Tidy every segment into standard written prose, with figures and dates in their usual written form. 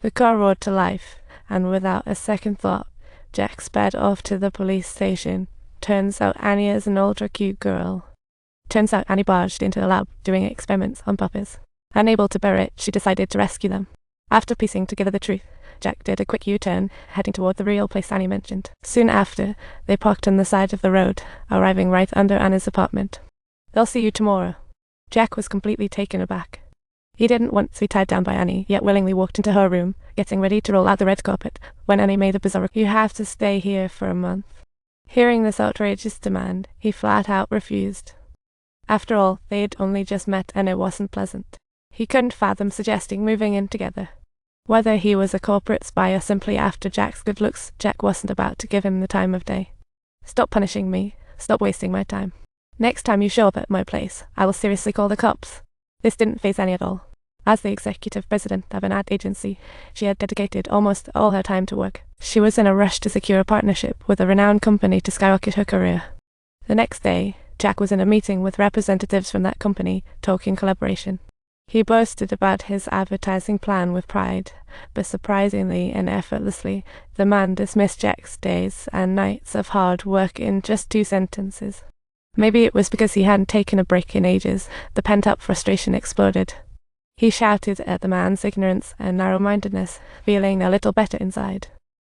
The car roared to life, and without a second thought, Jack sped off to the police station. Turns out Annie is an ultra-cute girl. Turns out Annie barged into a lab doing experiments on puppies. Unable to bear it, she decided to rescue them. After piecing together the truth, Jack did a quick U-turn, heading toward the real place Annie mentioned. Soon after, they parked on the side of the road, arriving right under Annie's apartment. "They'll see you tomorrow." Jack was completely taken aback. He didn't want to be tied down by Annie, yet willingly walked into her room, getting ready to roll out the red carpet, when Annie made a bizarre, "You have to stay here for a month." Hearing this outrageous demand, he flat out refused. After all, they had only just met and it wasn't pleasant. He couldn't fathom suggesting moving in together. Whether he was a corporate spy or simply after Jack's good looks, Jack wasn't about to give him the time of day. "Stop punishing me. Stop wasting my time. Next time you show up at my place, I will seriously call the cops." This didn't faze Annie at all. As the executive president of an ad agency, she had dedicated almost all her time to work. She was in a rush to secure a partnership with a renowned company to skyrocket her career. The next day, Jack was in a meeting with representatives from that company, talking collaboration. He boasted about his advertising plan with pride, but surprisingly and effortlessly, the man dismissed Jack's days and nights of hard work in just 2 sentences. Maybe it was because he hadn't taken a break in ages, the pent-up frustration exploded. He shouted at the man's ignorance and narrow-mindedness, feeling a little better inside.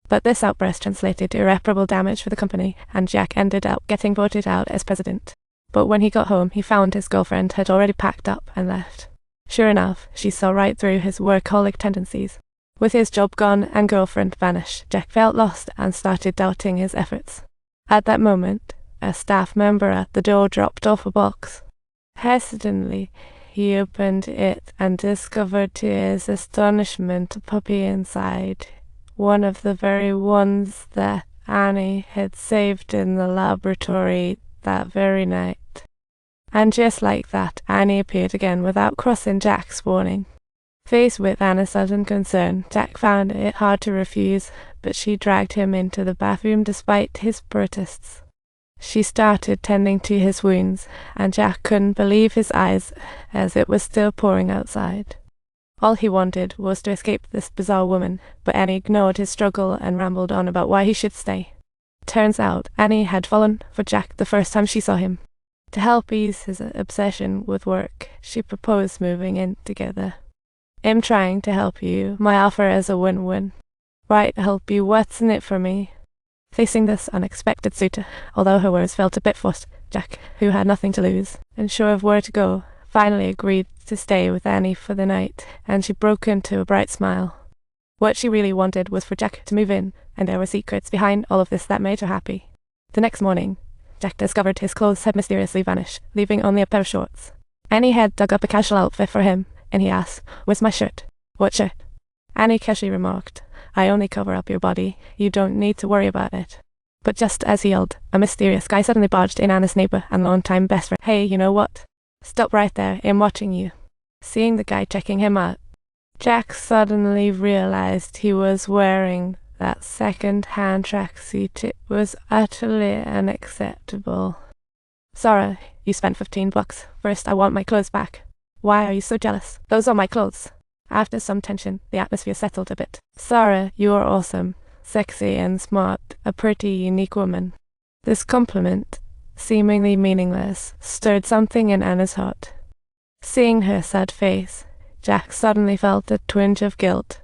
But this outburst translated to irreparable damage for the company, and Jack ended up getting voted out as president. But when he got home, he found his girlfriend had already packed up and left. Sure enough, she saw right through his workaholic tendencies. With his job gone and girlfriend vanished, Jack felt lost and started doubting his efforts. At that moment, a staff member at the door dropped off a box. Hesitantly, he opened it and discovered to his astonishment a puppy inside, one of the very ones that Annie had saved in the laboratory that very night. And just like that, Annie appeared again without crossing Jack's warning. Faced with Anna's sudden concern, Jack found it hard to refuse, but she dragged him into the bathroom despite his protests. She started tending to his wounds, and Jack couldn't believe his eyes as it was still pouring outside. All he wanted was to escape this bizarre woman, but Annie ignored his struggle and rambled on about why he should stay. Turns out, Annie had fallen for Jack the first time she saw him. To help ease his obsession with work, she proposed moving in together. "I'm trying to help you. My offer is a win-win." "Right, help you. What's in it for me?" Facing this unexpected suitor, although her words felt a bit forced, Jack, who had nothing to lose, unsure of where to go, finally agreed to stay with Annie for the night, and she broke into a bright smile. What she really wanted was for Jack to move in, and there were secrets behind all of this that made her happy. The next morning, Jack discovered his clothes had mysteriously vanished, leaving only a pair of shorts. Annie had dug up a casual outfit for him, and he asked, "Where's my shirt?" "What shirt?" Annie casually remarked, "I only cover up your body. You don't need to worry about it." But just as he yelled, a mysterious guy suddenly barged in, Anna's neighbor and longtime best friend. "Hey, you know what? Stop right there. I'm watching you." Seeing the guy checking him out, Jack suddenly realized he was wearing that second-hand tracksuit. It was utterly unacceptable. "Sarah, you spent $15. First, I want my clothes back." "Why are you so jealous? Those are my clothes." After some tension, the atmosphere settled a bit. "Sarah, you are awesome, sexy and smart, a pretty unique woman." This compliment, seemingly meaningless, stirred something in Anna's heart. Seeing her sad face, Jack suddenly felt a twinge of guilt.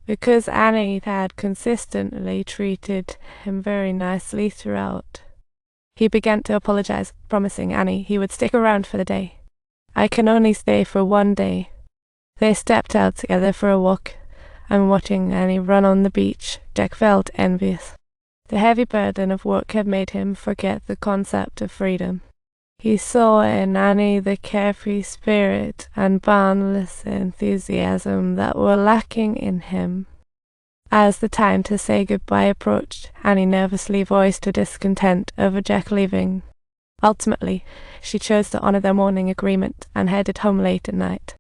Because Annie had consistently treated him very nicely throughout. He began to apologize, promising Annie he would stick around for the day. "I can only stay for 1 day." They stepped out together for a walk, and watching Annie run on the beach, Jack felt envious. The heavy burden of work had made him forget the concept of freedom. He saw in Annie the carefree spirit and boundless enthusiasm that were lacking in him. As the time to say goodbye approached, Annie nervously voiced her discontent over Jack leaving. Ultimately, she chose to honor their morning agreement and headed home late at night.